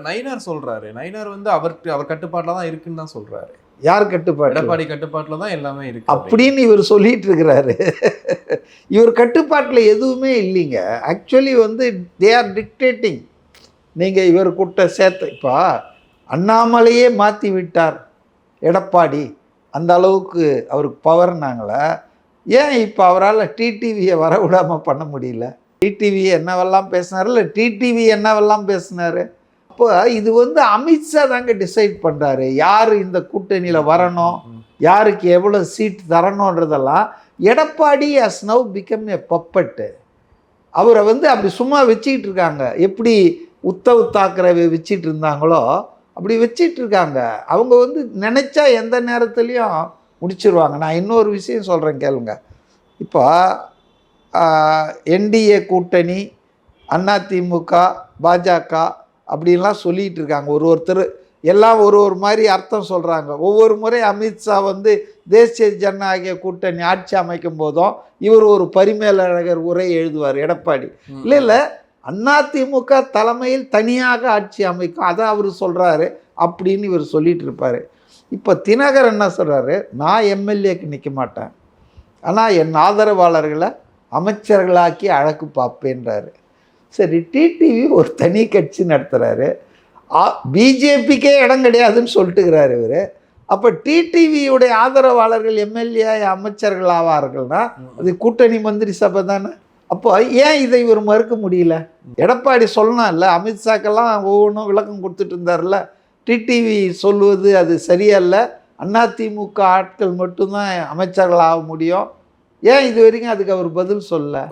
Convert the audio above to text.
நயினார் சொல்றாரு. நயினார் வந்து அவர் கட்டுப்பாட்டில் தான் இருக்குன்னு தான் சொல்றாரு. யார் கட்டுப்பாடு? எடப்பாடி கட்டுப்பாட்டில் தான் எல்லாமே இருக்கு அப்படின்னு இவர் சொல்லிட்டு இருக்கிறாரு. இவர் கட்டுப்பாட்டில் எதுவுமே இல்லைங்க. ஆக்சுவலி வந்து தே ஆர் டிக்டேட்டிங். நீங்கள் இவர் கூட்ட சேர்த்து இப்போ அண்ணாமலையே மாற்றி விட்டார் எடப்பாடி, அந்த அளவுக்கு அவருக்கு பவர்னாங்களே. ஏன் இப்போ அவரால் டிடிவியை வர விடாமல் பண்ண முடியல? டிடிவி என்னவெல்லாம் பேசினார், இல்லை டிடிவி என்னவெல்லாம் பேசினார். அப்போ இது வந்து அமித்ஷா தாங்க டிசைட் பண்ணுறாரு யார் இந்த கூட்டணியில் வரணும், யாருக்கு எவ்வளோ சீட் தரணுன்றதெல்லாம். Edappadi has now become a puppet. அவரை வந்து அப்படி சும்மா வச்சுக்கிட்டு இருக்காங்க. எப்படி உத்தவ் தாக்கரே வச்சிட்டு இருந்தாங்களோ அப்படி வச்சிட்டு இருக்காங்க. அவங்க வந்து நினச்சா எந்த நேரத்துலையும் முடிச்சிருவாங்க. நான் இன்னொரு விஷயம் சொல்கிறேன் கேளுங்க. இப்போ என்டிஏ கூட்டணி, அதிமுக, பாஜக அப்படின்லாம் சொல்லிகிட்டு இருக்காங்க. ஒருத்தர் எல்லாம் ஒரு மாதிரி அர்த்தம் சொல்கிறாங்க. ஒவ்வொரு முறை அமித்ஷா வந்து தேசிய ஜனநாயக கூட்டணி ஆட்சி அமைக்கும் போதும் இவர் ஒரு பரிமேலழகர் உரை எழுதுவார் எடப்பாடி. இல்லை அதிமுக தலைமையில் தனியாக ஆட்சி அமைக்கும், அதை அவர் சொல்கிறாரு அப்படின்னு இவர் சொல்லிகிட்டு இருப்பார். இப்போ தினகர் என்ன சொல்கிறாரு, நான் எம்எல்ஏக்கு நிற்க மாட்டேன், ஆனால் என் ஆதரவாளர்களை அமைச்சர்களாக்கி அழகு பார்ப்பேன்றாரு. சரி, டிடிவி ஒரு தனி கட்சி நடத்துகிறாரு, பிஜேபிக்கே இடம் கிடையாதுன்னு சொல்லிட்டுக்கிறாரு இவர். அப்போ டிடிவியுடைய ஆதரவாளர்கள் எம்எல்ஏ அமைச்சர்கள் ஆவார்கள்னா அது கூட்டணி மந்திரி சபை தானே. அப்போ ஏன் இதை இவர் மறுக்க முடியல? எடப்பாடி சொல்லணும் இல்லை, அமித்ஷாக்கெல்லாம் ஒவ்வொன்றும் விளக்கம் கொடுத்துட்டு இருந்தார்ல. டிடிவி சொல்லுவது அது சரியல்ல, அதிமுக ஆட்கள் மட்டும்தான் அமைச்சர்கள் ஆக முடியும். ஏன் இது வரைக்கும் அதுக்கு அவர் பதில் சொல்ல?